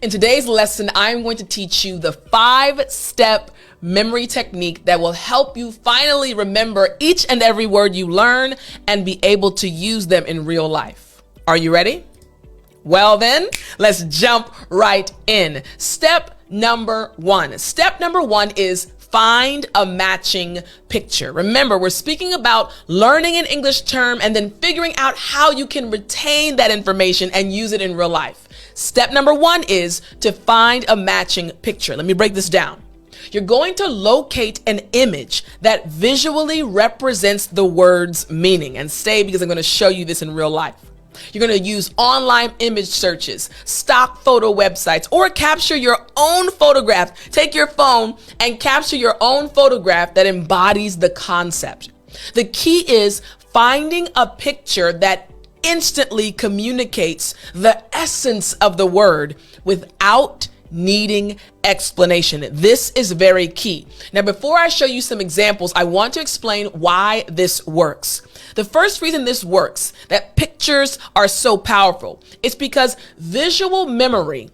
In today's lesson, I'm going to teach you the 5-step memory technique that will help you finally remember each and every word you learn and be able to use them in real life. Are you ready? Well then, let's jump right in. Step number one. Step number one is find a matching picture. Remember, we're speaking about learning an English term and then figuring out how you can retain that information and use it in real life. Step number one is to find a matching picture. Let me break this down. You're going to locate an image that visually represents the word's meaning. And stay because I'm going to show you this in real life. You're going to use online image searches, stock photo websites, or capture your own photograph. Take your phone and capture your own photograph that embodies the concept. The key is finding a picture that instantly communicates the essence of the word without needing explanation. This is very key. Now, before I show you some examples, I want to explain why this works. The first reason this works, that pictures are so powerful, is because visual memory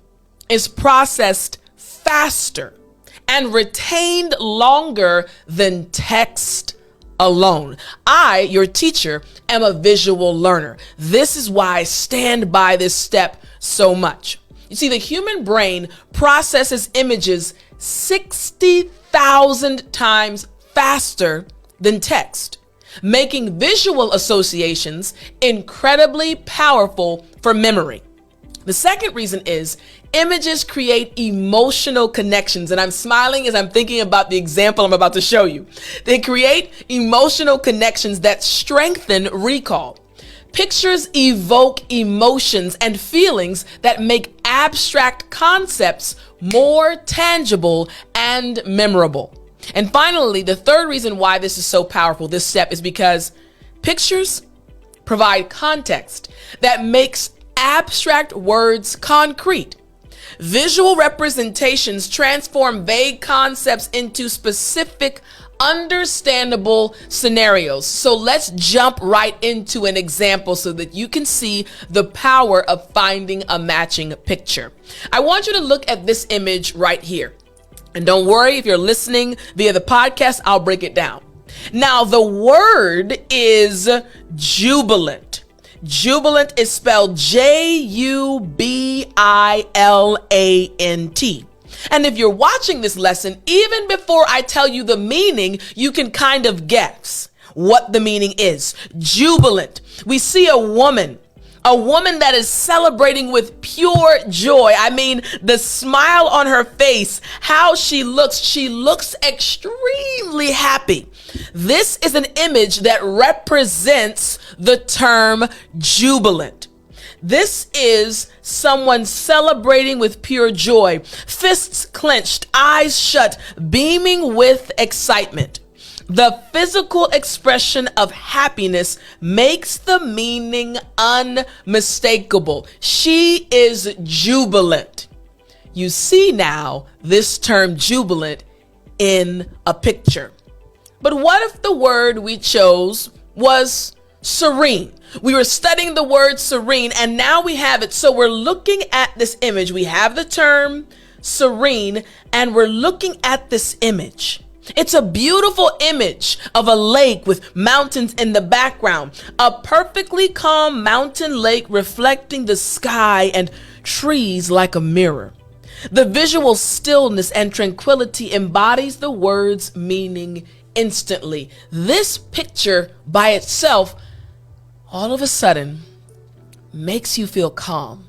is processed faster and retained longer than text alone. I, your teacher, am a visual learner. This is why I stand by this step so much. You see, the human brain processes images 60,000 times faster than text, making visual associations incredibly powerful for memory. The second reason is images create emotional connections, and I'm smiling as I'm thinking about the example I'm about to show you. They create emotional connections that strengthen recall. Pictures evoke emotions and feelings that make abstract concepts more tangible and memorable. And finally, the third reason why this is so powerful, this step, is because pictures provide context that makes abstract words concrete. Visual representations transform vague concepts into specific, understandable scenarios. So let's jump right into an example so that you can see the power of finding a matching picture. I want you to look at this image right here. And don't worry, if you're listening via the podcast, I'll break it down. Now, the word is jubilant. Jubilant is spelled Jubilant. And if you're watching this lesson, even before I tell you the meaning, you can kind of guess what the meaning is. Jubilant. We see a woman that is celebrating with pure joy. I mean, the smile on her face, how she looks extremely happy. This is an image that represents the term jubilant. This is someone celebrating with pure joy, fists clenched, eyes shut, beaming with excitement. The physical expression of happiness makes the meaning unmistakable. She is jubilant. You see now this term jubilant in a picture. But what if the word we chose was serene? We were studying the word serene and now we have it. So we're looking at this image. We have the term serene and we're looking at this image. It's a beautiful image of a lake with mountains in the background, a perfectly calm mountain lake reflecting the sky and trees like a mirror. The visual stillness and tranquility embodies the word's meaning instantly. This picture by itself, all of a sudden, makes you feel calm.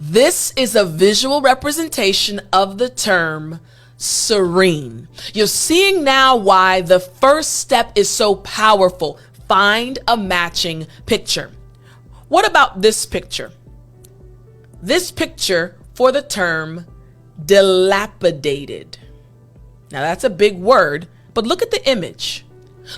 This is a visual representation of the term serene. You're seeing now why the first step is so powerful. Find a matching picture. What about this picture? This picture for the term dilapidated. Now that's a big word, but look at the image.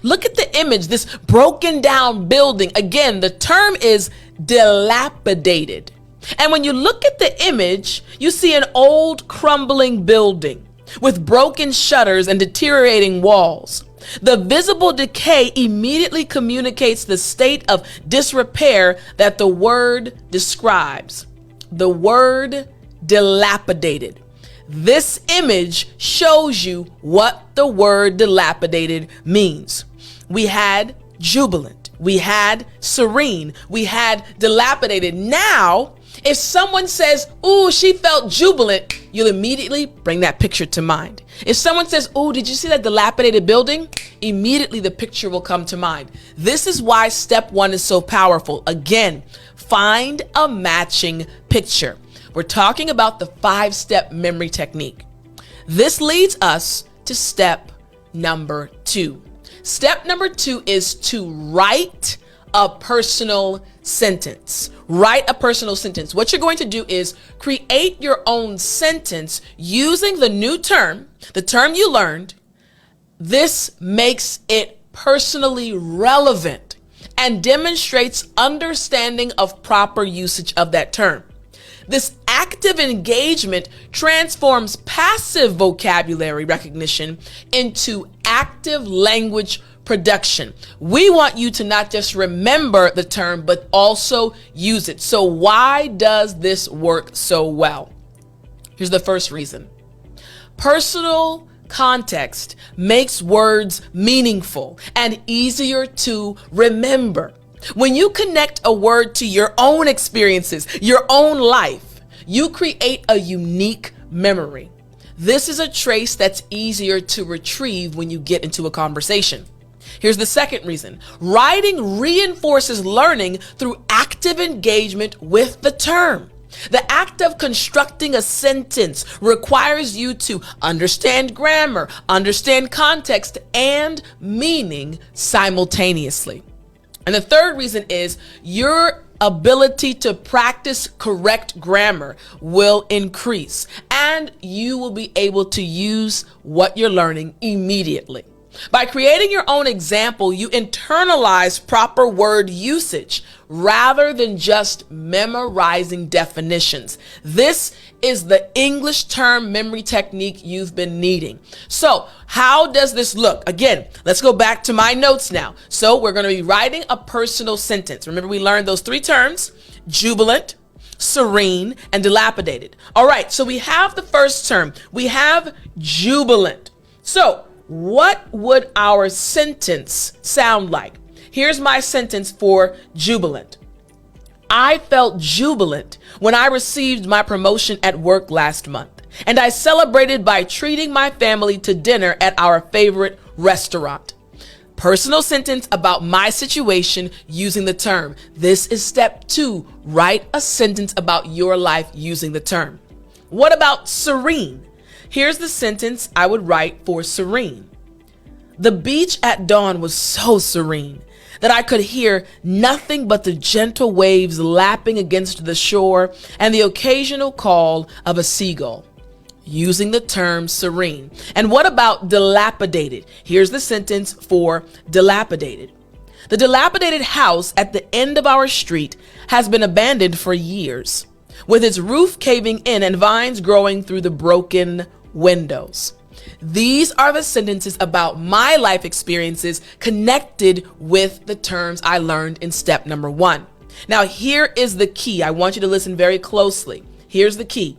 Look at the image, this broken down building. Again, the term is dilapidated. And when you look at the image, you see an old crumbling building with broken shutters and deteriorating walls. The visible decay immediately communicates the state of disrepair that the word describes. The word dilapidated. This image shows you what the word dilapidated means. We had jubilant, we had serene, we had dilapidated. Now, if someone says, ooh, she felt jubilant, you'll immediately bring that picture to mind. If someone says, ooh, did you see that dilapidated building? Immediately the picture will come to mind. This is why step 1 is so powerful. Again, find a matching picture. We're talking about the 5-step memory technique. This leads us to step number 2. Step number 2 is to write a personal sentence. Write a personal sentence. What you're going to do is create your own sentence using the new term, the term you learned. This makes it personally relevant and demonstrates understanding of proper usage of that term. This active engagement transforms passive vocabulary recognition into active language production. We want you to not just remember the term, but also use it. So why does this work so well? Here's the first reason. Personal context makes words meaningful and easier to remember. When you connect a word to your own experiences, your own life, you create a unique memory. This is a trace that's easier to retrieve when you get into a conversation. Here's the second reason. Writing reinforces learning through active engagement with the term. The act of constructing a sentence requires you to understand grammar, understand context, and meaning simultaneously. And the third reason is your ability to practice correct grammar will increase, and you will be able to use what you're learning immediately. By creating your own example, you internalize proper word usage rather than just memorizing definitions. This is the English term memory technique you've been needing. So how does this look? Again, let's go back to my notes now. So we're going to be writing a personal sentence. Remember, we learned those 3 terms: jubilant, serene, and dilapidated. All right, so we have the first term. We have jubilant. So what would our sentence sound like? Here's my sentence for jubilant. I felt jubilant when I received my promotion at work last month, and I celebrated by treating my family to dinner at our favorite restaurant. Personal sentence about my situation using the term. This is step 2. Write a sentence about your life using the term. What about serene? Here's the sentence I would write for serene. The beach at dawn was so serene that I could hear nothing but the gentle waves lapping against the shore and the occasional call of a seagull. Using the term serene. And what about dilapidated? Here's the sentence for dilapidated. The dilapidated house at the end of our street has been abandoned for years, with its roof caving in and vines growing through the broken windows. These are the sentences about my life experiences connected with the terms I learned in step number 1. Now, here is the key. I want you to listen very closely. Here's the key.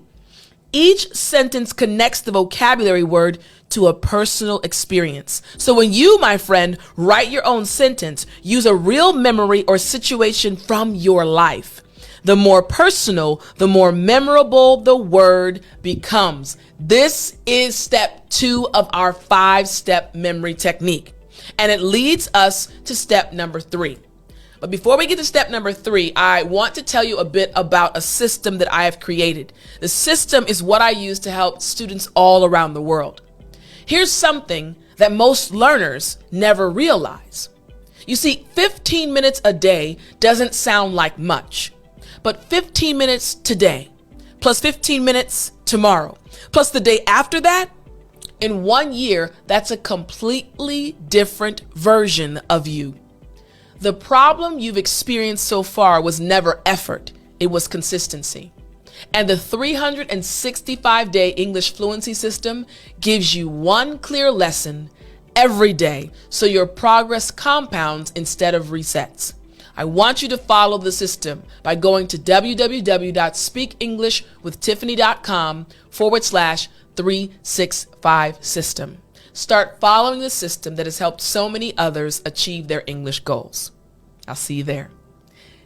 Each sentence connects the vocabulary word to a personal experience. So when you, my friend, write your own sentence, use a real memory or situation from your life. The more personal, the more memorable the word becomes. This is step 2 of our 5-step memory technique. And it leads us to step number 3. But before we get to step number 3, I want to tell you a bit about a system that I have created. The system is what I use to help students all around the world. Here's something that most learners never realize. You see, 15 minutes a day doesn't sound like much. But 15 minutes today, plus 15 minutes tomorrow, plus the day after that, in 1 year, that's a completely different version of you. The problem you've experienced so far was never effort, it was consistency. And the 365-day English fluency system gives you one clear lesson every day, so your progress compounds instead of resets. I want you to follow the system by going to www.speakenglishwithtiffany.com/365 system. Start following the system that has helped so many others achieve their English goals. I'll see you there.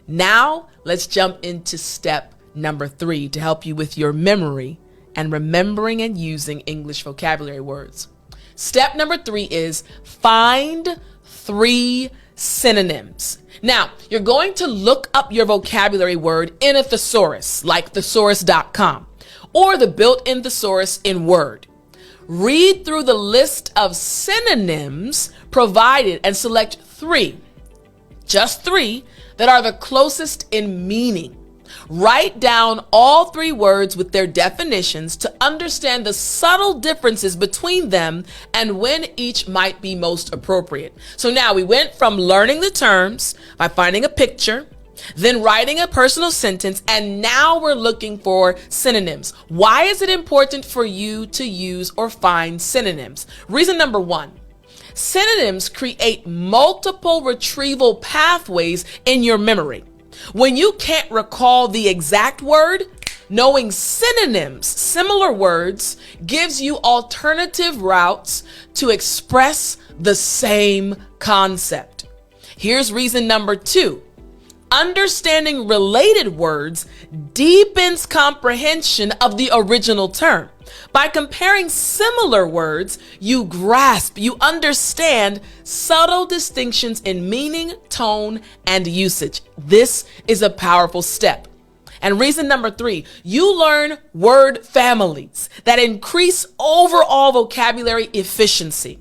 Now, let's jump into step number 3 to help you with your memory and remembering and using English vocabulary words. Step number 3 is find 3 synonyms. Now, you're going to look up your vocabulary word in a thesaurus, like thesaurus.com, or the built-in thesaurus in Word. Read through the list of synonyms provided and select 3, just 3, that are the closest in meaning. Write down all 3 words with their definitions to understand the subtle differences between them and when each might be most appropriate. So now we went from learning the terms by finding a picture, then writing a personal sentence, and now we're looking for synonyms. Why is it important for you to use or find synonyms? Reason number 1. Synonyms create multiple retrieval pathways in your memory. When you can't recall the exact word, knowing synonyms, similar words, gives you alternative routes to express the same concept. Here's reason number 2. Understanding related words deepens comprehension of the original term. By comparing similar words, you grasp, you understand subtle distinctions in meaning, tone, and usage. This is a powerful step. And reason number 3, you learn word families that increase overall vocabulary efficiency.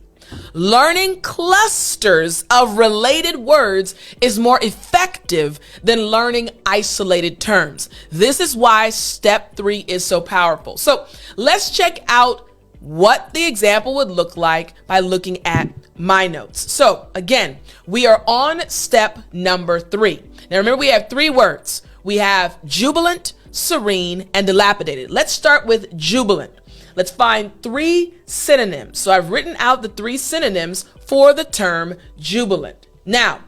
Learning clusters of related words is more effective than learning isolated terms. This is why step 3 is so powerful. So let's check out what the example would look like by looking at my notes. So again, we are on step number 3. Now remember, we have 3 words. We have jubilant, serene, and dilapidated. Let's start with jubilant. Let's find 3 synonyms. So I've written out the 3 synonyms for the term jubilant. Now,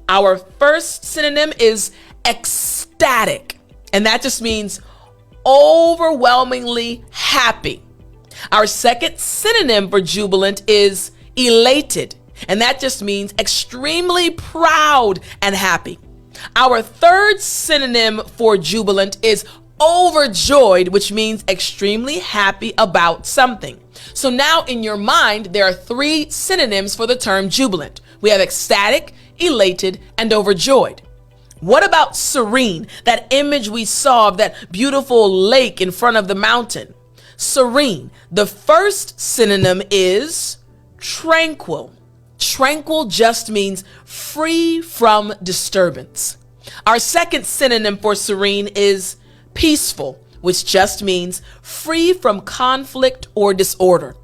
our first synonym is ecstatic, and that just means overwhelmingly happy. Our second synonym for jubilant is elated, and that just means extremely proud and happy. Our third synonym for jubilant is overjoyed, which means extremely happy about something. So now in your mind, there are 3 synonyms for the term jubilant. We have ecstatic, elated, and overjoyed. What about serene? That image we saw of that beautiful lake in front of the mountain. Serene. The first synonym is tranquil. Tranquil just means free from disturbance. Our second synonym for serene is peaceful, which just means free from conflict or disorder.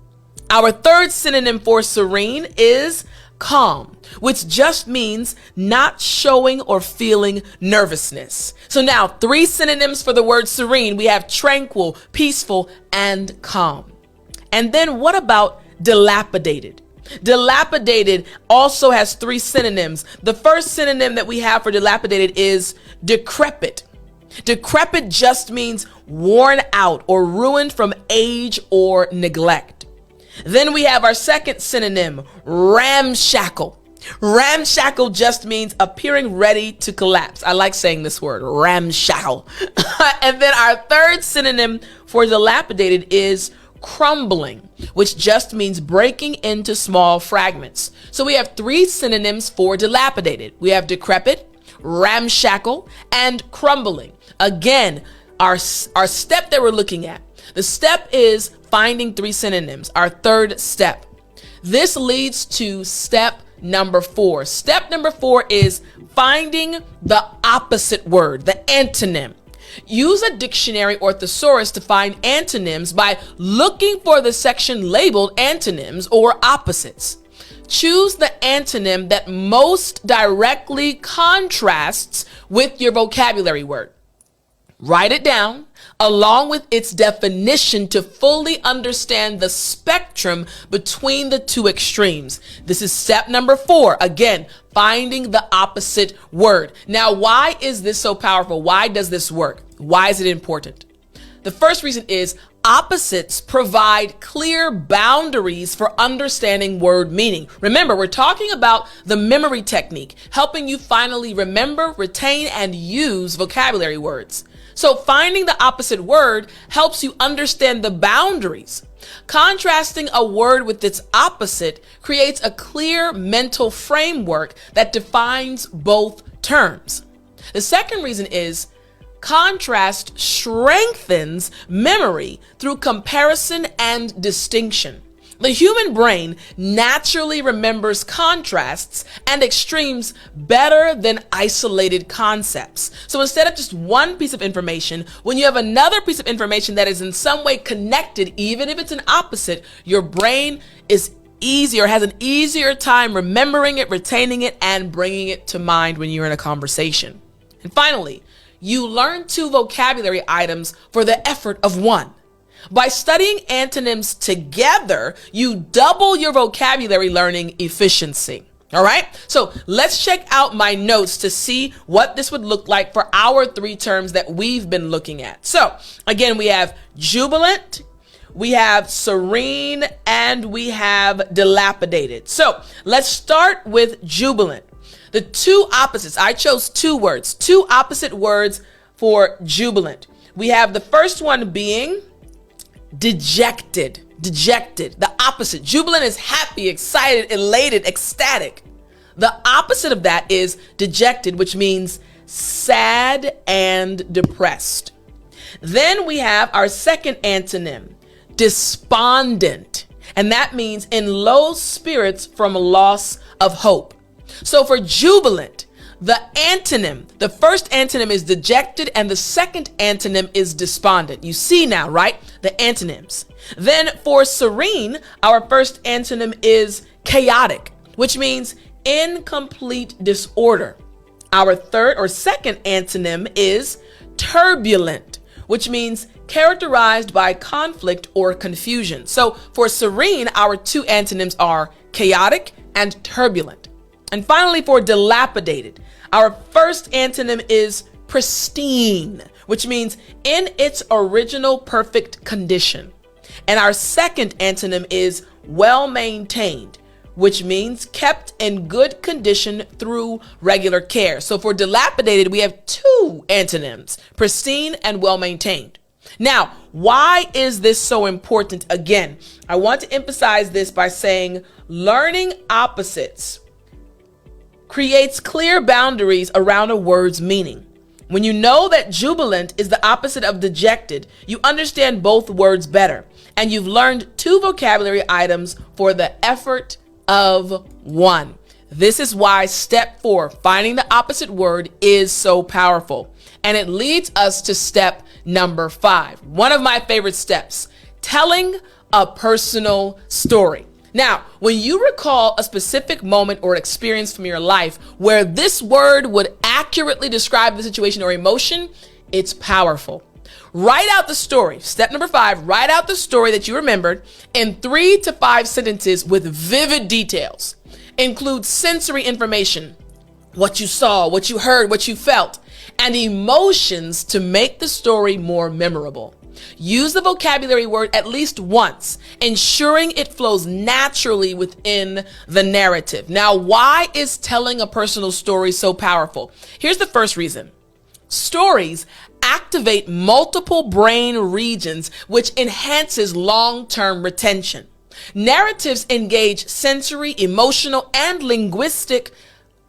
Our third synonym for serene is calm, which just means not showing or feeling nervousness. So now 3 synonyms for the word serene. We have tranquil, peaceful, and calm. And then what about dilapidated? Dilapidated also has 3 synonyms. The first synonym that we have for dilapidated is decrepit. Decrepit just means worn out or ruined from age or neglect. Then we have our second synonym, ramshackle. Ramshackle just means appearing ready to collapse. I like saying this word, ramshackle. And then our third synonym for dilapidated is crumbling, which just means breaking into small fragments. So we have 3 synonyms for dilapidated. We have decrepit, ramshackle, and crumbling. Again, our step that we're looking at. The step is finding 3 synonyms, our third step. This leads to step number 4. Step number 4 is finding the opposite word, the antonym. Use a dictionary or thesaurus to find antonyms by looking for the section labeled antonyms or opposites. Choose the antonym that most directly contrasts with your vocabulary word. Write it down, along with its definition to fully understand the spectrum between the two extremes. This is step number 4. Again, finding the opposite word. Now, why is this so powerful? Why does this work? Why is it important? The first reason is opposites provide clear boundaries for understanding word meaning. Remember, we're talking about the memory technique, helping you finally remember, retain, and use vocabulary words. So finding the opposite word helps you understand the boundaries. Contrasting a word with its opposite creates a clear mental framework that defines both terms. The second reason is contrast strengthens memory through comparison and distinction. The human brain naturally remembers contrasts and extremes better than isolated concepts. So instead of just one piece of information, when you have another piece of information that is in some way connected, even if it's an opposite, your brain is easier, has an easier time remembering it, retaining it, and bringing it to mind when you're in a conversation. And finally, you learn 2 vocabulary items for the effort of 1. By studying antonyms together, you double your vocabulary learning efficiency. All right, so let's check out my notes to see what this would look like for our 3 terms that we've been looking at. So again, we have jubilant, we have serene, and we have dilapidated. So let's start with jubilant. The 2 opposites, I chose 2 words, 2 opposite words for jubilant. We have the first one being dejected, the opposite. Jubilant is happy, excited, elated, ecstatic. The opposite of that is dejected, which means sad and depressed. Then we have our second antonym, despondent, and that means in low spirits from loss of hope. So for jubilant, the antonym, the first antonym is dejected and the second antonym is despondent. You see now, right? The antonyms. Then for serene, our first antonym is chaotic, which means incomplete disorder. Our third or second antonym is turbulent, which means characterized by conflict or confusion. So for serene, our 2 antonyms are chaotic and turbulent. And finally, for dilapidated, our first antonym is pristine, which means in its original perfect condition. And our second antonym is well-maintained, which means kept in good condition through regular care. So for dilapidated, we have 2 antonyms, pristine and well-maintained. Now, why is this so important? Again, I want to emphasize this by saying learning opposites creates clear boundaries around a word's meaning. When you know that jubilant is the opposite of dejected, you understand both words better, and you've learned 2 vocabulary items for the effort of 1. This is why step 4, finding the opposite word, is so powerful. And it leads us to step number 5, one of my favorite steps, telling a personal story. Now, when you recall a specific moment or experience from your life where this word would accurately describe the situation or emotion, it's powerful. Write out the story. Step number 5, write out the story that you remembered in 3 to 5 sentences with vivid details. Include sensory information, what you saw, what you heard, what you felt, and emotions to make the story more memorable. Use the vocabulary word at least once, ensuring it flows naturally within the narrative. Now, why is telling a personal story so powerful? Here's the first reason. Stories activate multiple brain regions, which enhances long-term retention. Narratives engage sensory, emotional, and linguistic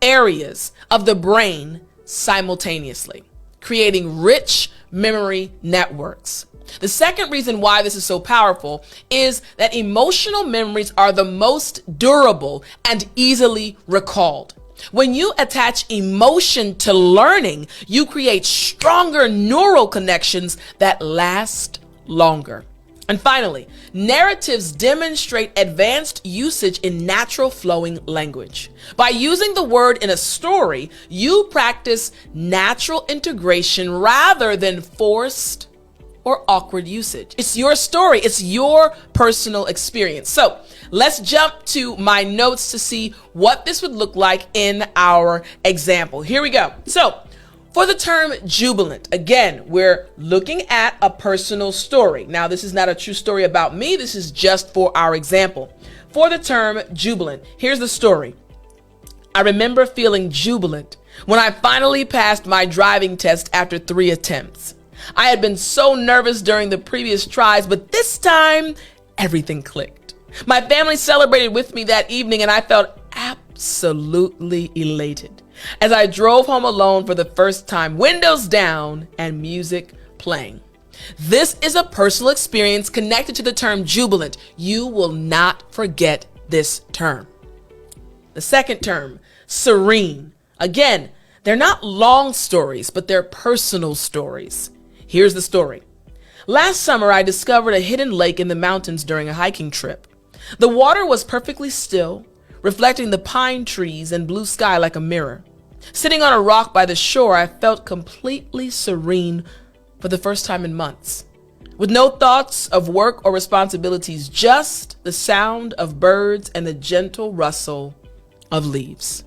areas of the brain simultaneously, creating rich memory networks. The second reason why this is so powerful is that emotional memories are the most durable and easily recalled. When you attach emotion to learning, you create stronger neural connections that last longer. And finally, narratives demonstrate advanced usage in natural flowing language. By using the word in a story, you practice natural integration rather than forced or awkward usage. It's your story. It's your personal experience. So let's jump to my notes to see what this would look like in our example. Here we go. So for the term jubilant, again, we're looking at a personal story. Now, this is not a true story about me. This is just for our example. For the term jubilant, here's the story. I remember feeling jubilant when I finally passed my driving test after 3 attempts. I had been so nervous during the previous tries, but this time, everything clicked. My family celebrated with me that evening, and I felt absolutely elated as I drove home alone for the first time, windows down and music playing. This is a personal experience connected to the term jubilant. You will not forget this term. The second term, serene. Again, they're not long stories, but they're personal stories. Here's the story. Last summer, I discovered a hidden lake in the mountains during a hiking trip. The water was perfectly still, reflecting the pine trees and blue sky like a mirror. Sitting on a rock by the shore, I felt completely serene for the first time in months. With no thoughts of work or responsibilities, just the sound of birds and the gentle rustle of leaves.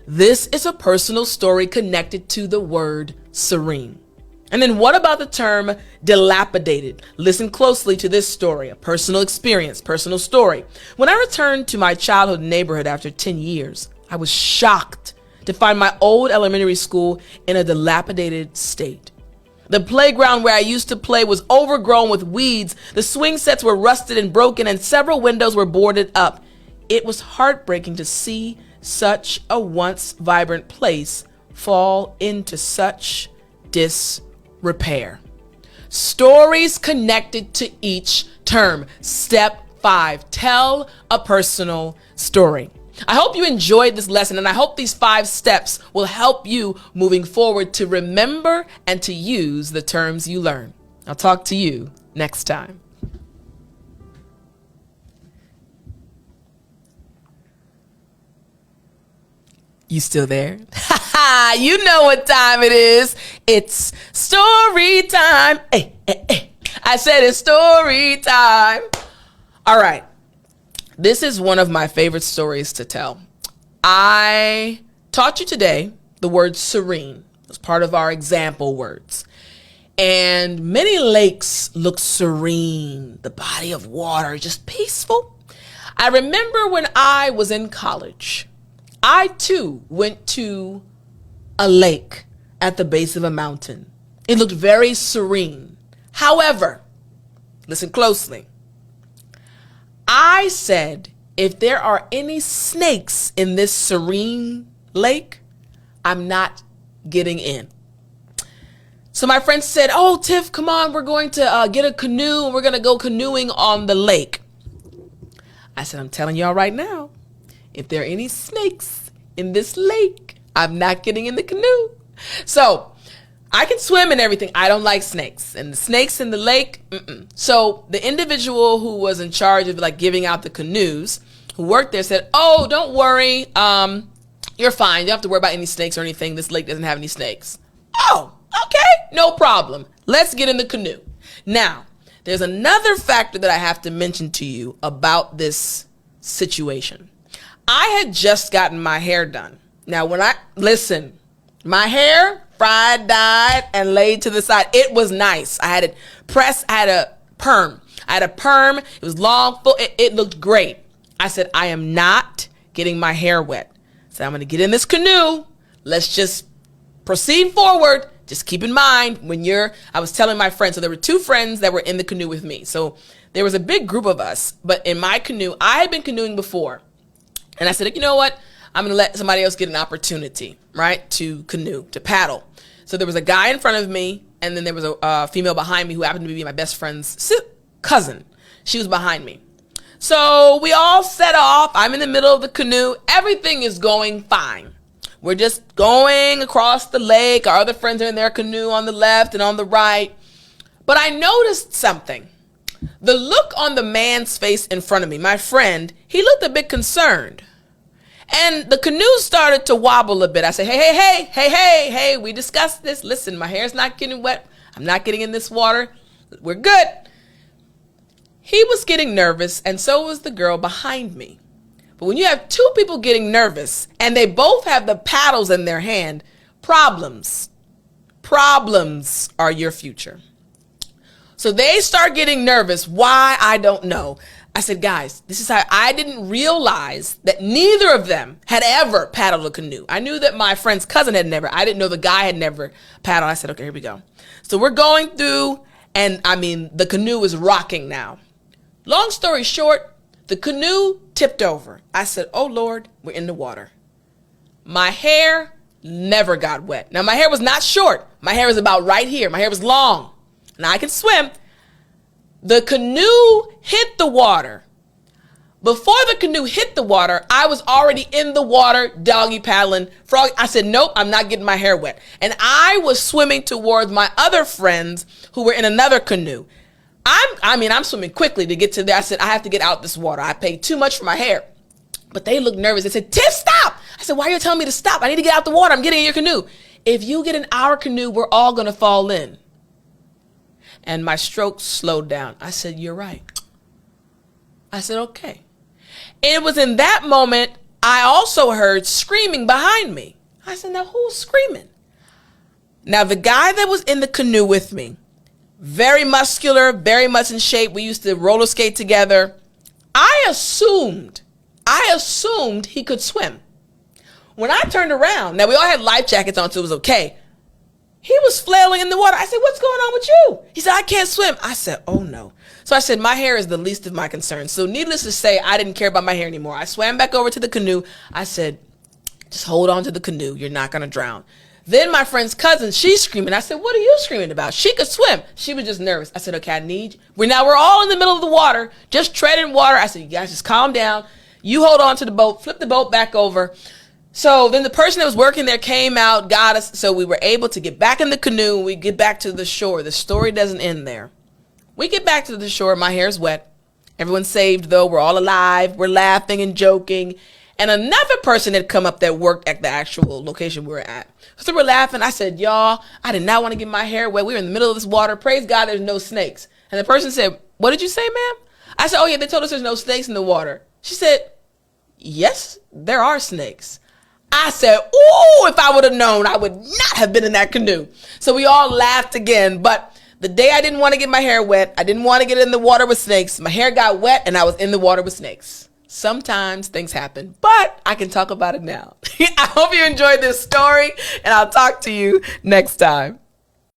This is a personal story connected to the word serene. And then what about the term dilapidated? Listen closely to this story, a personal experience, personal story. When I returned to my childhood neighborhood after 10 years, I was shocked to find my old elementary school in a dilapidated state. The playground where I used to play was overgrown with weeds. The swing sets were rusted and broken, and several windows were boarded up. It was heartbreaking to see such a once vibrant place fall into such disrepair. Stories connected to each term. Step 5, tell a personal story. I hope you enjoyed this lesson, and I hope these 5 steps will help you moving forward to remember and to use the terms you learn. I'll talk to you next time. You still there? You know what time it is. It's story time. Hey, hey, hey. I said it's story time. All right. This is one of my favorite stories to tell. I taught you today the word serene as part of our example words. And many lakes look serene, the body of water just peaceful. I remember when I was in college, I too went to a lake at the base of a mountain. It looked very serene. However, listen closely. I said, if there are any snakes in this serene lake, I'm not getting in. So my friend said, oh, Tiff, come on, we're going to get a canoe and we're going to go canoeing on the lake. I said, I'm telling y'all right now, if there are any snakes in this lake, I'm not getting in the canoe. So I can swim and everything. I don't like snakes. And the snakes in the lake, So the individual who was in charge of like giving out the canoes, who worked there, said, oh, don't worry. You're fine. You don't have to worry about any snakes or anything. This lake doesn't have any snakes. Oh, okay. No problem. Let's get in the canoe. Now, there's another factor that I have to mention to you about this situation. I had just gotten my hair done. Now, listen, my hair fried, dyed, and laid to the side. It was nice. I had it pressed. I had a perm. It was long, full. It looked great. I said, I am not getting my hair wet. So I'm going to get in this canoe. Let's just proceed forward. Just keep in mind I was telling my friends, so there were 2 friends that were in the canoe with me. So there was a big group of us, but in my canoe, I had been canoeing before. And I said, you know what? I'm going to let somebody else get an opportunity, right? To canoe, to paddle. So there was a guy in front of me, and then there was a female behind me who happened to be my best friend's cousin. She was behind me. So we all set off. I'm in the middle of the canoe. Everything is going fine. We're just going across the lake. Our other friends are in their canoe on the left and on the right. But I noticed something. The look on the man's face in front of me, my friend, he looked a bit concerned. And the canoe started to wobble a bit. I said, hey, we discussed this. Listen, my hair's not getting wet. I'm not getting in this water. We're good. He was getting nervous, and so was the girl behind me. But when you have two people getting nervous and they both have the paddles in their hand, problems are your future. So they start getting nervous. Why? I don't know. I said, guys, this is how I didn't realize that neither of them had ever paddled a canoe. I knew that my friend's cousin had never. I didn't know the guy had never paddled. I said, okay, here we go. So we're going through, and the canoe is rocking now. Long story short, the canoe tipped over. I said, oh, Lord, we're in the water. My hair never got wet. Now, my hair was not short. My hair was about right here. My hair was long. Now I can swim. The canoe hit the water. Before the canoe hit the water, I was already in the water, doggy paddling, frog. I said, nope, I'm not getting my hair wet. And I was swimming towards my other friends who were in another canoe. I'm swimming quickly to get to there. I said, I have to get out this water. I paid too much for my hair. But they looked nervous. They said, Tiff, stop. I said, why are you telling me to stop? I need to get out the water. I'm getting in your canoe. If you get in our canoe, we're all going to fall in. And my stroke slowed down. I said, you're right. I said, okay. It was in that moment I also heard screaming behind me. I said, now who's screaming? Now the guy that was in the canoe with me, very muscular, very much in shape. We used to roller skate together. I assumed he could swim. When I turned around, now we all had life jackets on, so it was okay. He was flailing in the water. I said, what's going on with you? He said, I can't swim. I said, oh no. So I said, my hair is the least of my concerns. So needless to say, I didn't care about my hair anymore. I swam back over to the canoe. I said, just hold on to the canoe. You're not going to drown. Then my friend's cousin, she's screaming. I said, what are you screaming about? She could swim. She was just nervous. I said, okay, I need you. We're all in the middle of the water, just treading water. I said, you guys just calm down. You hold on to the boat, flip the boat back over. So then the person that was working there came out, got us. So we were able to get back in the canoe and we get back to the shore. The story doesn't end there. We get back to the shore. My hair's wet. Everyone's saved though. We're all alive. We're laughing and joking. And another person had come up that worked at the actual location we were at. So we're laughing. I said, y'all, I did not want to get my hair wet. We were in the middle of this water. Praise God, there's no snakes. And the person said, what did you say, ma'am? I said, oh yeah, they told us there's no snakes in the water. She said, yes, there are snakes. I said, ooh, if I would have known, I would not have been in that canoe. So we all laughed again. But the day I didn't want to get my hair wet, I didn't want to get in the water with snakes. My hair got wet and I was in the water with snakes. Sometimes things happen, but I can talk about it now. I hope you enjoyed this story and I'll talk to you next time.